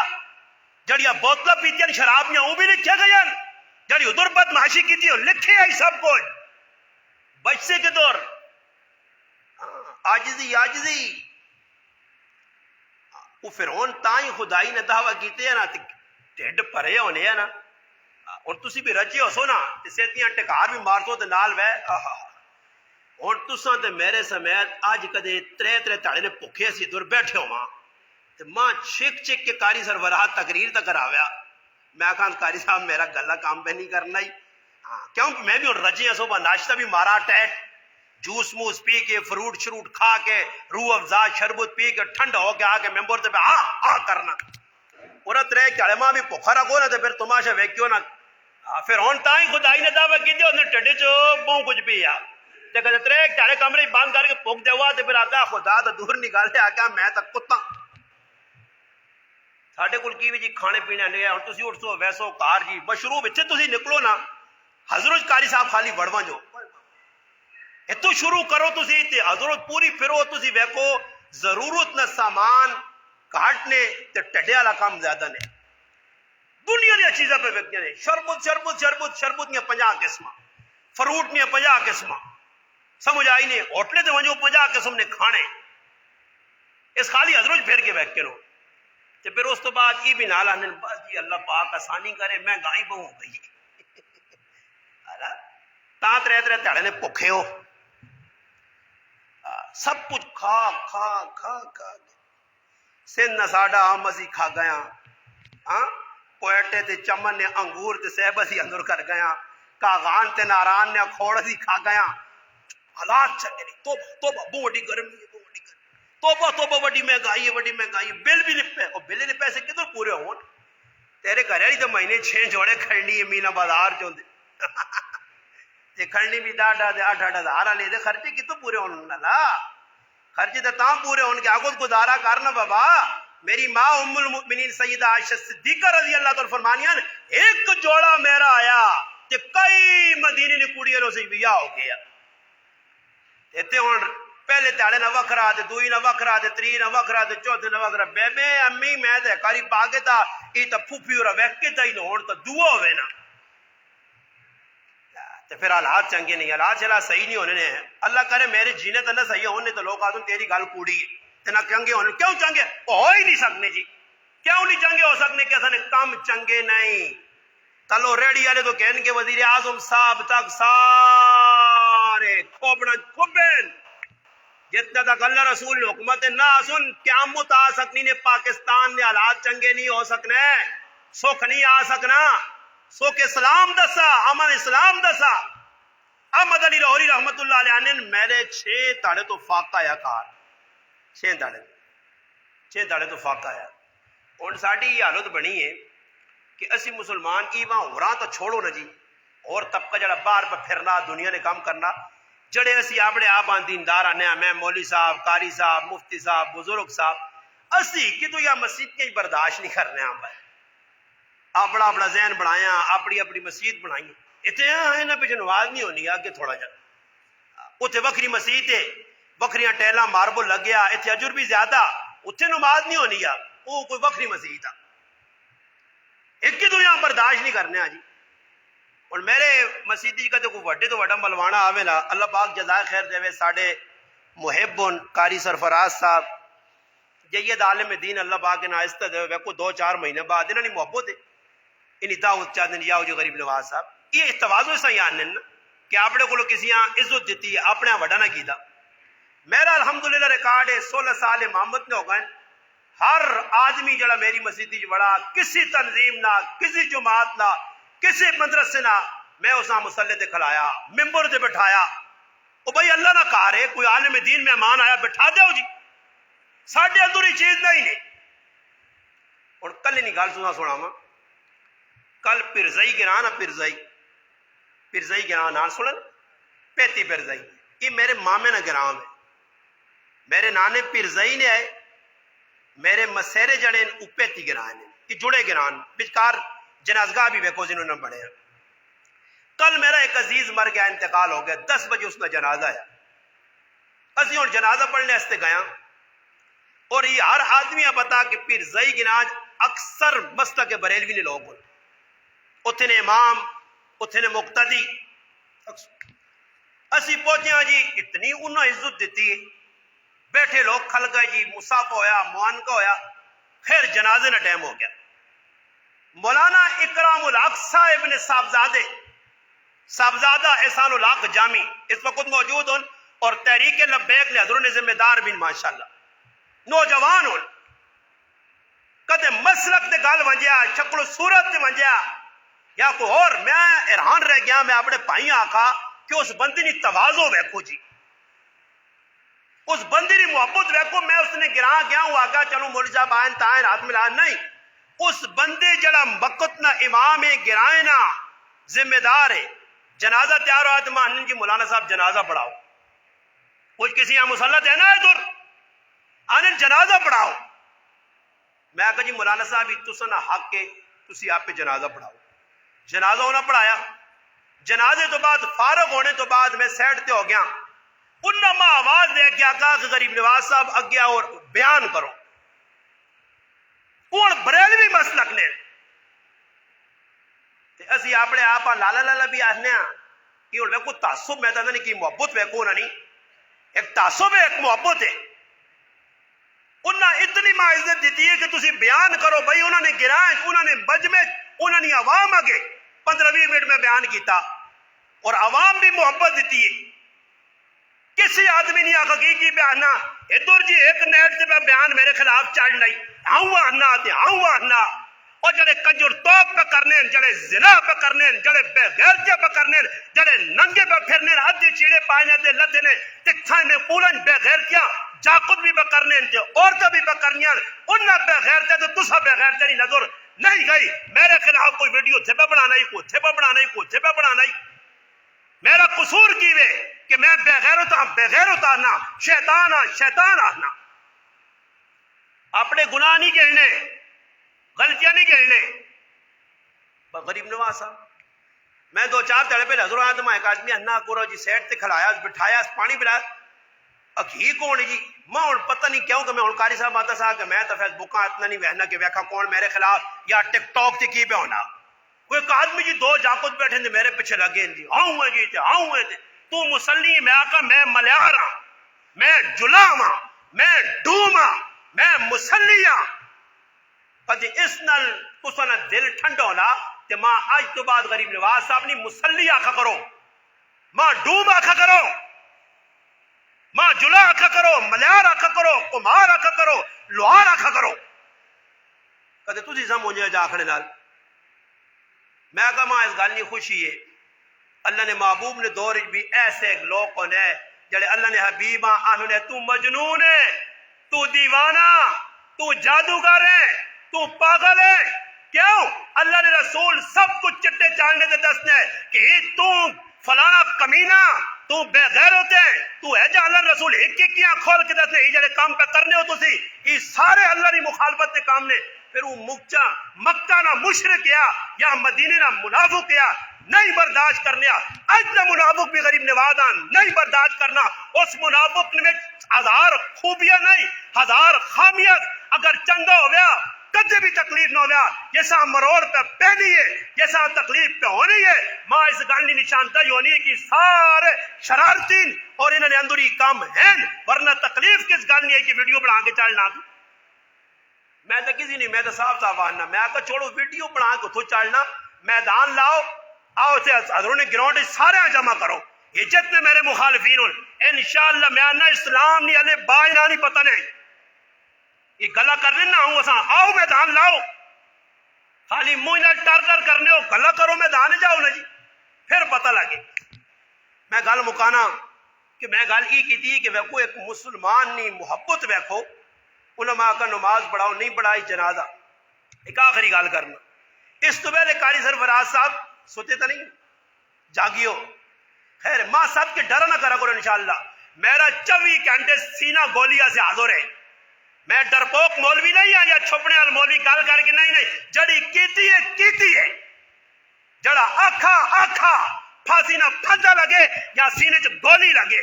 جڑی بوتلہ پیتی ہیں شرابیاں وہ بھی لکھا گیا جڑی ادھر بدماشی کی تھی لکھے آئی سب کو بچے کے دور آجزی وہ فرعون تائیں خدائی نے دعویٰ کیتے ہیں نا ٹھڈ پرے ہونے ہیں نا اور تسی بھی رجے ہو سو نا تے سیتیاں ٹکار بھی مار دو تے نال وے اور تساں تے میرے سمیت اج کدے ترے تاڑے نے بھکھے سی دور بیٹھے ہواں تے ماں چک کے قاری سربراہ تقریر تک کراویا میں کہا قاری صاحب میرا گلا کام پہ نہیں کرنا ہی کیوں میں بھی رجے صبح ناشتہ بھی مارا ٹیٹ جوس موس پی کے فروٹ شروٹ کھا کے روح افزا شربت پی کے ٹھنڈا ہو کے آ کے ممبر تے کرنا اور ترے کڑے ماں بھی بھوکھا رکھو نا تے پھر تماشا ویکھیو نا پھر ہن تاں ہی خدائی نے دعوی کیتی اونے ٹڈے چ بہوں کچھ پیا تے کدے ترے کڑے کمرے بند کر کے پھک دے ہوا تے پھر آتا خدا تو دور نکال کے آ میں تا کتا ساڈے کول کی جی کھانے پینے نہیں ہے ہن تسی اٹھ سو ویسو کار جی مشروب اتنے تسی نکلو نا حضرت قاری صاحب خالی وڑواں جو اتو شروع کرو تسی تے حضرت پوری پھرو تسی ویکھو ضرورت نہ سامان گھٹ نے تے ٹڈے والا کام زیادہ نے دنیا دیا چیزاں پہ ویکھدے نے شربت نے 50 قسم فروٹ نے 50 قسم سمجھ آئی نے ہوٹلے تے ونجو 50 قسم نے کھانے اس خالی حضرت پھر کے بیٹھ کے لو تے پھر اس تو بعد کی بھی نال آنے بس جی اللہ پاک آسانی کرے میں گائی بہوں گئی تا ترے تھڑے نے بھکھے ہو سب کچھ کھا کھا کھا کھا سندھ ساڈا آم اسی کھا گیا کوئٹے تے چمن نے انگور تے سیب اسی اندر کر گیا کاغان تے ناران نے کھوڑ اسی کھا گیا حالات چنگے نہیں توبہ بہت بڑی گرمی ہے توبہ بڑی مہنگائی ہے بل بھی نہیں پے اور بل نے پیسے کدھر پورے ہون تیرے گھر والی تو مہینے 6 جوڑے کھڑنی ہے مینا بازار چوندے تے کھڑنی بھی 8-8 ہزار لے دے خرچے کتوں پورے ہون لا خرچے تو تاں پورے ہون کے آگو گزارا کرنا بابا میری ماں ام المؤمنین سیدہ عائشہ صدیقہ رضی اللہ تعالی فرمانیاں ایک جوڑا میرا آیا تے کئی مدینے نے کڑیاں نو سے بیاہ ہو گیا تے ہن پہلے تاڑے نہ وکھرا تے دوئی نہ وکھرا تے تری نہ وکھرا تے چوتھے نہ وکھرا بے امی میں تے کاری پا کے تا ای تے پھوپھی اور ویکھ کے تے ہن تے دعا ہوے نا تے پھر حالات چنگے نہیں حالات چلا صحیح نہیں ہونے نے اللہ کرے میرے جینے تے نہ صحیح ہونے تے لوگ آدن تیری گل کوڑی ہے تے نہ چنگے ہونے کیوں چنگے ہو ہی نہیں سکنے جی کیوں نہیں چنگے ہو سکنے کہ اساں نے کام چنگے نہیں کلو ریڈی والے تو کہن کے وزیر اعظم صاحب تک سارے کھوبڑا کھوبن جتنا تک اللہ رسول حکومت نہ سن قیامت آ سکنی نے پاکستان میں حالات چنگے نہیں ہو سکنے سکھ نہیں آ سکنا سکھ اسلام دسا امن اسلام دسا احمد علی لاہوری رحمت اللہ علیہ نے میرے 6 تاڑے تو فاقہ آیا کار 6 تاڑے تو فاقہ آیا اور ساڑی یہ حالت بنی ہے کہ اسی مسلمان کی وہاں ہوراں تو چھوڑو نا جی اور طبقہ جڑا باہر پہ پھرنا دنیا نے کام کرنا جڑے اسی اپنے آپ دیندار آنے میں مولوی صاحب قاری صاحب مفتی صاحب بزرگ صاحب اسی کہ تو یا مسجد کے برداشت نہیں کرنے ہم بھائی اپنا ذہن بنایا اپنی مسجد بنائی اتنے نہ پیچھے نماز نہیں ہونی آگے تھوڑا جا اتنے وکری مسجد ہے وکریاں ٹیلاں ماربل لگ گیا اتنے اجر بھی زیادہ اتنے نماز نہیں ہونی آ وہ کوئی وکری مسجد آ ایک کی تو یہاں برداشت نہیں کرنے آ جی اور میرے مسیدی کا تو کوئی وڈے تو وڈا ملوانا آوے نا اللہ پاک جزائے خیر دے ساڈے محبن قاری سرفراز صاحب جید عالم دین اللہ پاک نے آہستہ دے کو 2-4 مہینے بعد انہوں نے محبت ہے انہی دعوت چاہتے ہیں جو غریب نواز صاحب یہ تواضع صحیح آنے کہ اپنے کو کسی عزت دیتی ہے اپنے وڈا نہ کیتا میرا الحمدللہ ریکارڈ ہے 16 سال امامت نے ہو گئے ہر آدمی جڑا میری مسجد بڑا کسی تنظیم نہ کسی جماعت نہ کسی مدرسے نہ میں اسا مسلح تے کھلایا ممبر تے بٹھایا او بھائی اللہ نہ کہا رہے کوئی عالم دین مہمان آیا بٹھا دو جی ساڈے ادھوری چیز نہیں ہے اور کل نہیں گل سنا وا کل پرزئی گراں نا پرزئی گراں نال سنن پیتی پرزئی یہ میرے مامے نہ گراں ہے میرے نانے پرزئی نے آئے میرے مسیرے جڑے پیتی گراں نے یہ جڑے گراں بچکار جنازگاہ بھی ویکو جنہوں نے بڑے کل میرا ایک عزیز مر گیا انتقال ہو گیا 10 بجے اس کا جنازہ آیا اسی اور جنازہ پڑھنے استے گیا اور یہ ہر آدمی پتا کہ پرزئی گراج اکثر مسلک بریلوی نے لوگ اتنے نے امام اتنے نے مقتدی اسی پہنچے جی اتنی انہوں عزت دیتی بیٹھے لوگ کھل گئے جی مسافہ ہویا معانقہ ہویا خیر جنازے نہ ٹائم ہو گیا مولانا اکرام الحق صاحب نے صاحبزادہ احسان الحق جامی اس وقت موجود ہوں اور تحریک لبیک لے حضروں نے ذمہ دار بھی ماشاءاللہ نوجوان ہوں کدے مسلک دے گل ونجیا شکل و صورت تے ونجیا یا کوئی اور میں حیران رہ گیا میں اپنے بھائی آکھا کہ اس بندی نے تواضع ویکھو جی اس بندی نے محبت ویکھو میں اس نے گراں گیا ہوں آگا چلو مولوی صاحب آئین تائین ہاتھ ملا نہیں اس بندے جڑا وقت نہ امام ہے گرائے نہ ذمہ دار ہے جنازہ تیار ہوا تو مانن جی مولانا صاحب جنازہ پڑھاؤ کچھ کسی یہاں مسلط ہے نا ادھر آنن جنازہ پڑھاؤ میں کہا جی مولانا صاحب تسا نہ حق کے تسی آپ پہ جنازہ پڑھاؤ جنازہ ہونا پڑھایا جنازے تو بعد فارغ ہونے تو بعد میں سیٹ تے ہو گیا انہاں ماں آواز دے کے آقا کہ غریب نواز صاحب اگیا اور بیان کرو اور بریلوی مسلک نے اسی اپنے آپ لالا لالا بھی آنے کہ اور ویکو تعصب میں نہیں کہ محبت ویکو نہ نہیں ایک تعصب ہے ایک محبت ہے انہاں اتنی ماں عزت دیتی ہے کہ تسی بیان کرو بھائی انہوں نے گرائے انہوں نے مجمع انہوں نے عوام آگے 15-20 منٹ میں بیان کیتا اور عوام بھی محبت دیتی ہے کسی آدمی نہیں آگا کی بیانا ادھر جی ایک نیٹ سے بیان میرے خلاف چڑھ نہیں آنا اور جڑے کنجر توپ پہ کرنے جڑے زنا پہ کرنے جڑے بے غیرتی پہ کرنے جڑے ننگے پہ پھرنے ادھی چیڑے پائنے دے لتے نے تکھائیں میں پولن بے غیرتیاں جاقت بھی پہ کرنے عورتیں بھی پہ کرنیاں انہاں بے غیرتے تو تسا بے غیرتے نہیں نظر نہیں گئی میرے خلاف کوئی ویڈیو تھے پہ بنانا ہی کو تھے پہ بنانا ہی کو تھے پہ بنانا ہی میرا قصور کیوے کہ میں بے غیرت آنا شیطان آنا اپنے گناہ نہیں گھڑنے غلطیاں نہیں گھڑنے غریب نواز صاحب میں 2-4 تڑے پہ حضور آدم ایک آدمی انا کرو جی سیٹ تے کھلایا بٹھایا پانی پلایا اکی کون جی میں ہوں پتہ نہیں کیوں کہ میں ہوں قاری صاحب آتا سا کہ میں تو فیس بکاں اتنا نہیں وہنا کہ ویکھا کون میرے خلاف یا ٹک ٹاک تے کی پہ ہونا کوئی ایک آدمی جی 2 جاکت بیٹھے تھے میرے پیچھے لگے جی آؤں ہے جی آؤں ہے تو مسلی میں آقا میں ملیار ہاں میں جلام ہاں میں ڈوم ہاں میں مسلی ہاں پر اس نال تسا نہ دل ٹھنڈ ہونا تے ماں آج تو بعد غریب نواز صاحب نہیں مسلی آکھا کرو ماں ڈوم آکھا کرو ماں جلا آکھا کرو ملیار آکھا کرو کمار آکھا کرو لوہار آکھا کرو کہتے تسی سمجھے جا آکھنے نال میں کہا ماں اس گل نہیں خوشی ہے اللہ نے محبوب نے دور بھی ایسے لوگ کون ہے جڑے اللہ نے حبیباں آنے تو مجنون ہے تو دیوانہ تو جادوگر ہے تو پاگل ہے کیوں اللہ نے رسول سب کچھ چٹے چاندے دے دسنے ہے کہ تو فلانا کمینہ تو بے غیرت ہے تو ہے جا اللہ رسول ایک کیا کھول کے دسنے یہ جڑے کام پہ کرنے ہو تو سی یہ سارے اللہ نے مخالفت کے کام نے پھر وہ مکہ نہ مشرک کیا یا مدینے نہ منافق کیا نہیں برداشت کرنے اجل منافق بھی غریب نوازان نہیں برداشت کرنا اس منافق میں 1000 خوبیاں نہیں 1000 خامیت اگر چنگا ہو گیا کدے بھی تکلیف نہ ہو گیا جیسا مروڑ پہ پہنی ہے جیسا تکلیف پہ ہونی ہے ماں اس گل نشانتا ہی ہونی ہے کہ سارے شرارتین اور انہوں نے اندری کام ہیں ورنہ تکلیف کس گل نہیں ہے کہ ویڈیو بنا کے چلنا میں تو کسی نہیں میں تو صاف آنا میں آ چھوڑو ویڈیو بنا کے اتو چلنا میدان لاؤ آؤ سے حضروں نے گراؤنڈ سارے جمع کرو یہ جتنے میرے مخالفین ہوں انشاءاللہ میں آنا اسلام نہیں علی بائی نہ نہیں پتہ نہیں یہ گلا کرنے نہ ہوں اساں آؤ میدان لاؤ خالی منہ نہ ٹر کرنے ہو گلا کرو میدان جاؤ نا جی پھر پتہ لگے میں گل مکانا کہ میں گل یہ کی تھی کہ ویکو ایک مسلمان نہیں محبت ویکھو علماء کا نماز پڑھاؤ نہیں پڑھائی جنازہ ایک آخری گل کرنا اس تو پہلے قاری سرفراز صاحب سوچے تو نہیں جاگیو خیر ماں صاحب کے ڈر نہ کرا کرو انشاءاللہ میرا 24 گھنٹے سینہ گولیا سے حاضر ہے میں ڈرپوک مولوی نہیں ہاں یا چھپنے والا مولوی گل کر کے نہیں جڑی کیتی ہے جڑا آکھا پھانسی نہ پھندا لگے یا سینے چ گولی لگے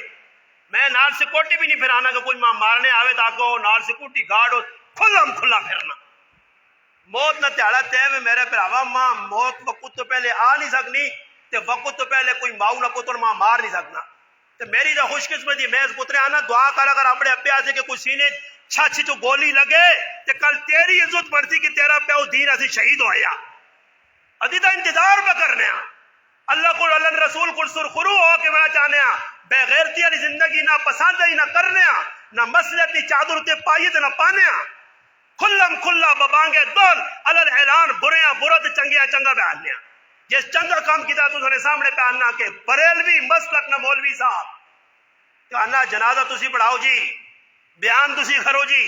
میں نال سکوٹی بھی نہیں پھرانا کہ کوئی ماں مارنے آوے تاکو نال سکوٹی گارڈ کھلا پھرنا موت نہ تیاڑا تے میرے پراوا ماں موت وقت تو پہلے آ نہیں سکنی تے وقت تو پہلے کوئی ماؤ نہ پتر ماں مار نہیں سکنا تے میری جو خوش قسمتی میں اس پترے آنا دعا کر اگر اپنے ابے آسے کہ کوئی سینے چھاچی تو گولی لگے تے کل تیری عزت بڑھتی کہ تیرا پیو دین ایسی شہید ہویا ادی دا انتظار پہ کرنے ہیں اللہ کو اللہ رسول کو سرخرو ہو کے میں چاہنے ہیں بے غیرتی والی زندگی نہ پسند ہی نہ کرنے ہیں نہ مسئلے کی چادر تے پائیے تے نہ پانے ہیں کھلم کھلا ببانگے دول اللہ اعلان بریاں برا تے چنگیاں چنگا بیان ہیں جس چنگا کام کیتا تو نے سامنے بیاننا کہ بریلوی مسلک نہ مولوی صاحب تو اللہ جنازہ تسی پڑھاؤ جی بیان تسی کرو جی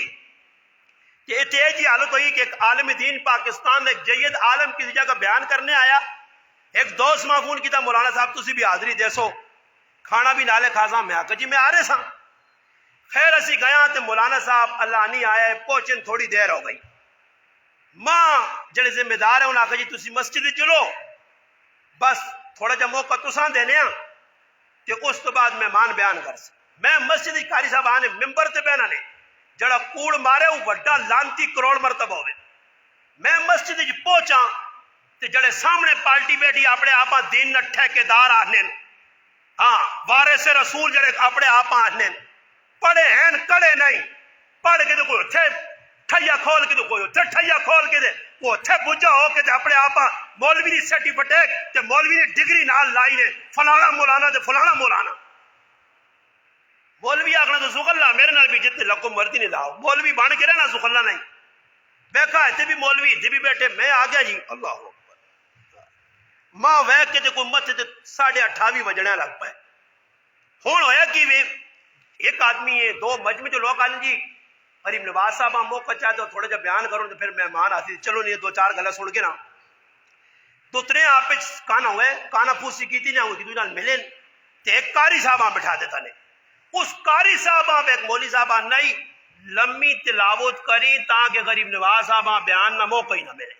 کہ اتنے جی حالت ہوئی کہ ایک عالم دین پاکستان میں ایک جید عالم کی جگہ بیان کرنے آیا ایک دوست معفون کی تھا مولانا صاحب تسی بھی حاضری دے سو کھانا بھی نالے کھاسا میں آکا جی میں آ رہے سا خیر اسی گیا تے مولانا صاحب اللہ نہیں آیا پہنچن تھوڑی دیر ہو گئی ماں جڑے ذمہ دار ہیں انہوں نے کہا جی تسی مسجد چلو بس تھوڑا جا موقع تساں دینے ہیں کہ اس تو بعد مہمان بیان کر سکتے میں مسجد قاری صاحب آنے ممبر تے بینا نے جڑا کوڑ مارے وہ بڑا لانتی کروڑ مرتبہ ہوئے میں مسجد پہنچا تے جڑے سامنے پارٹی بیٹھی اپنے آپا دین نہ ٹھیکیدار آنے ہاں وارث رسول جڑے اپنے آپا آنے پڑھے ہیں کڑے نہیں پڑھ کے تو کوئی تھے ٹھیا کھول کے تو کوئی تھے ٹھیا کھول کے دے وہ تھے بجا ہو کے اپنے آپا مولوی دی سرٹیفکیٹ تے مولوی دی ڈگری نال لائی نے فلانا مولانا تے فلانا مولانا مولوی آخنا تو سخ اللہ میرے نال بھی جتنے لکو مرضی نہیں لاؤ مولوی بن کے رہنا سخ اللہ نہیں بیکھا اتنے بھی مولوی اتنے بھی بیٹھے میں آ گیا جی اللہ ماں وے کے تے کوئی مت 28:30 بجنے لگ پائے ہوں ہویا کہ ایک آدمی ہے دو مجمع جو لوگ آنے جی غریب نواز صاحب ہم موقع چاہتے ہو تھوڑا جا بیان کروں تو پھر مہمان آتی چلو نہیں 2-4 گلا سن کے نا تو اتنے آپ کانا ہوئے کانا پوسی کی تھی نہ ہوئی تھی نال ملے تے ایک قاری صاحب بٹھا دیتا نے اس قاری صاحب ایک مولوی صاحب نہیں لمبی تلاوت کری تاکہ غریب نواز صاحب بیان نہ موقع ہی نہ ملے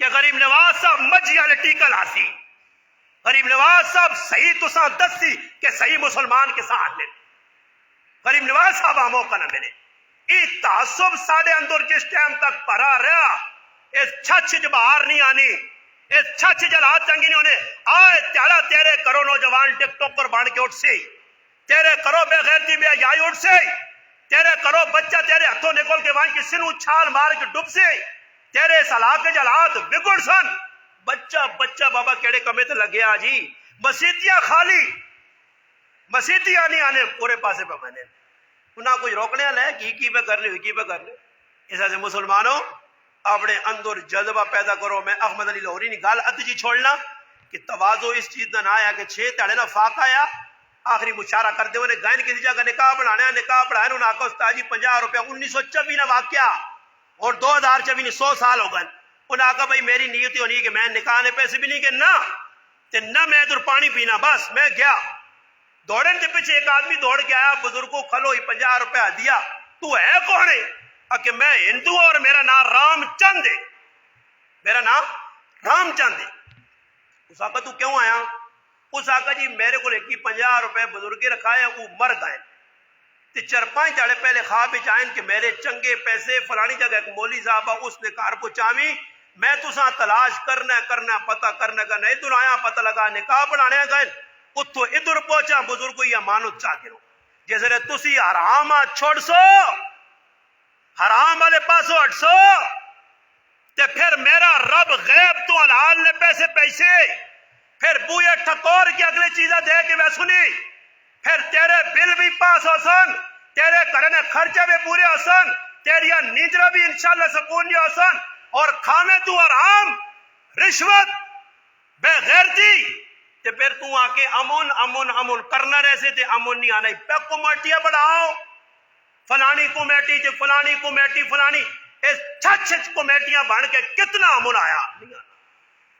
کہ غریب نواز صاحب مجھی والے ٹیکل آسی غریب نواز صاحب صحیح تو ساتھ دستی کہ صحیح مسلمان کے ساتھ لے غریب نواز صاحب موقع نہ ملے یہ تعصب ساڑھے اندر جس ٹائم تک پڑا رہا اس چھچ جو باہر نہیں آنی اس چھچ جلات چنگی نہیں ہونے آئے تیارا تیرے کرو نوجوان ٹک ٹاک پر بان کے اٹھ سے تیرے کرو بے غیرتی بے حیائی اٹھ سے تیرے کرو بچہ تیرے ہتھوں نکل کے وہاں کی سنو چھال مار کے ڈب سے تیرے اس علاقے جلات بگڑ سن بچہ بچہ بابا کیڑے کمے تے لگے جی مسیتیاں خالی مسیتیاں نہیں آنے پورے پاسے پہ میں نے انہاں کوئی روکنے لے کی پہ کر لے کی پہ کر لے اس ایسے مسلمانوں اپنے اندر جذبہ پیدا کرو میں احمد علی لاہوری نے گال اد جی چھوڑنا کہ تواضع اس چیز نہ آیا کہ 6 تاڑے نہ فاقہ آیا آخری مشارہ کرتے ہوئے گائن کسی جگہ نکاح بنانا نکاح پڑھایا انہوں نے آکا استاد جی 50 روپیہ 1924 نہ واقعہ اور 2024 نے 100 سال ہو گئے انہوں نے کہا بھائی میری نیت ہونی ہے کہ میں نکاح نے پیسے بھی نہیں کہ نہ میں ادھر پانی پینا بس میں گیا دوڑنے کے پیچھے ایک آدمی دوڑ کے آیا بزرگوں کھلو ہی 50 روپیہ دیا تو ہے کون ہے کہ میں ہندو اور میرا نام رام چند ہے میرا نام رام چند ہے اس آقا تو کیوں آیا اس آقا جی میرے کو ایک 50 روپے بزرگی رکھائے وہ مر گئے تے 4-5 دہاڑے پہلے خواب آئیں کہ میرے چنگے پیسے فلانی جگہ ایک مولوی صاحب اس نے کار پہنچاوی میں تساں تلاش کرنا پتہ کرنا کا نہیں ادھر آیا پتہ لگا نکاح بنانے گئے اتو ادھر پہنچا بزرگ یہ امانت چاہ کرو جیسے تسی حرام چھوڑ سو حرام والے پاسو ہٹ سو تے پھر میرا رب غیب تو حلال نے پیسے پھر بوئے ٹھکور کی اگلی چیزیں دے کے میں سنی پھر تیرے بل بھی پاس ہو سن تیرے کرنے خرچے بھی پورے ہو سن تیری نیندرہ بھی انشاءاللہ سکون ہو سن اور کھانے تو حرام رشوت بے غیرتی تے پھر تو آ کے امن کرنا رہے تے امن نہیں آنا پہ کمیٹیاں بڑھاؤ فلانی کمیٹی تے فلانی کمیٹی فلانی اس چھچ کمیٹیاں بن کے کتنا امن آیا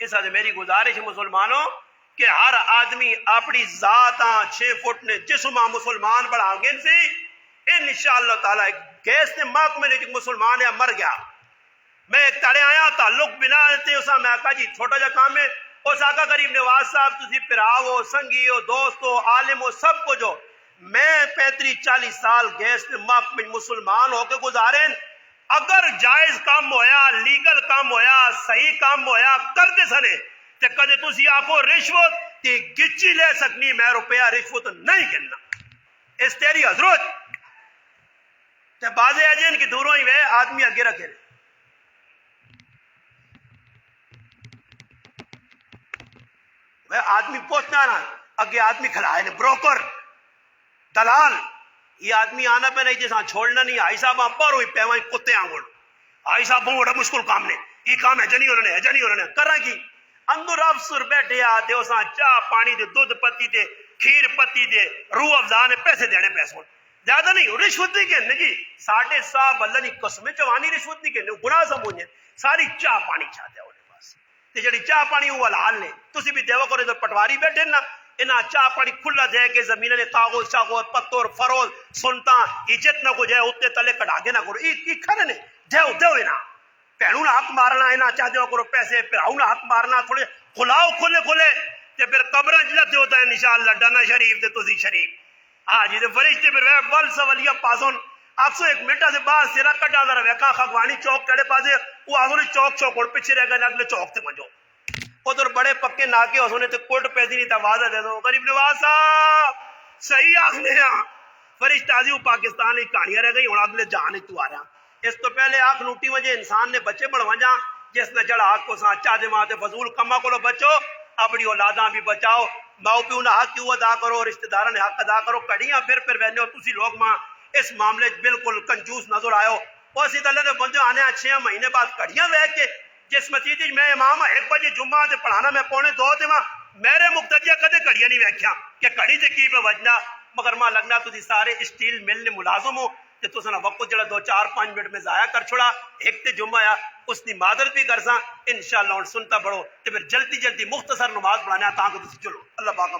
اس وجہ میری گزارش مسلمانوں کہ ہر آدمی اپنی ذات 6 فٹ نے جسم مسلمان بڑھا گے سے انشاءاللہ تعالی گیس نے محکمے نے مسلمان ہے مر گیا میں ایک تڑے آیا تعلق بنا تے اسا میں کہا جی چھوٹا جا کام ہے اس آقا غریب نواز صاحب تسی پراو سنگی ہو دوست ہو عالم ہو سب کو جو میں 35-40 سال گیس نے محکمے مسلمان ہو کے گزارے اگر جائز کام ہویا لیگل کام ہویا صحیح کام ہویا کر دے سنے تے کدے تسی آکو رشوت تے گچی لے سکنی میں روپیہ رشوت نہیں کرنا اس تیری حضرت تے بازے اجین کی دوروں ہی وے آدمی اگے رکھے میں آدمی پہنچنا نا اگے آدمی کھڑا ہے بروکر دلال یہ آدمی آنا پہ نہیں جیسا چھوڑنا نہیں آئی صاحب آپ پر ہوئی پیوائیں کتے آنگوڑ آئی صاحب بہت بڑا مشکل کام نے یہ کام ہے جنی انہوں نے کر رہا کی اندر افسر بیٹھے آتے ہو ساں چاہ پانی دے دودھ پتی دے کھیر پتی دے روح افزا نے پیسے دینے پیسوں زیادہ نہیں رشوت نہیں کہنے جی ساڑھے صاحب اللہ نہیں قسم چوانی رشوت نہیں کہنے گناہ سمجھیں ساری چاہ پانی چاہتے ہونے پاس تے جڑی چاہ پانی وہ حلال نے تسی بھی دیوا کرے تو پٹواری بیٹھے نا انہاں چاہ پانی کھلا دے کے زمین نے کاغذ چاغذ پتور فروز سنتا یہ جتنا کو جائے اتنے تلے کٹا کے نہ کرو یہ کھڑے نے دیو نا پہنوں نہ حق مارنا ہے نا چاہتے ہو کرو پیسے پہاؤں نہ حق مارنا تھوڑے کھلاؤ کھلے تے پھر قبریں جلتے ہوتا ہے انشاءاللہ ڈانا شریف تے تسی شریف ہاں جی تے فرشتے پھر وہ بل سوالیہ پاسون آپ ایک منٹا سے بعد سیرا کٹا در ویکا خگوانی چوک کڑے پاسے وہ آسونے چوک اور پیچھے رہ گئے اگلے چوک تے منجو ادھر بڑے پکے ناکے ہونے تے کوٹ پیسی نہیں تا وعدہ دے دو غریب نواز صاحب صحیح آخنے ہاں فرشتہ آزی پاکستان کی کہانیاں رہ گئی ہوں اگلے جہان تو آ رہا اس تو پہلے آنکھ لوٹی وجہ انسان نے بچے بڑھوا جا جس نے جڑا آنکھ کو سانچا دے ماں تے فضول کما کو بچو اپنی اولاداں بھی بچاؤ ماؤ پیو نہ حق کیوں ادا کرو رشتہ داروں نے حق ادا کرو کڑیاں پھر وہنے ہو تسی لوگ ماں اس معاملے بالکل کنجوس نظر آئے ہو وہ اسی طرح نے بندے آنے 6 مہینے بعد کڑیاں وہ کے جس مسجد میں امام 1 بجے جمعہ تے پڑھانا میں 1:45 تے وہاں میرے مقتدیہ کدے کڑیاں نہیں ویکھیا کہ کڑی تے کی پہ وجنا مگر ماں لگنا تسی سارے اسٹیل مل نے ملازم ہو تے تساں وقت جڑا 2-4-5 منٹ میں ضائع کر چھوڑا ایک تے جمعہ آیا اس دی معذرت بھی کرساں انشاءاللہ ہن سنتا پڑھو تے پھر جلدی مختصر نماز پڑھانا تاں کہ تسی چلو اللہ پاک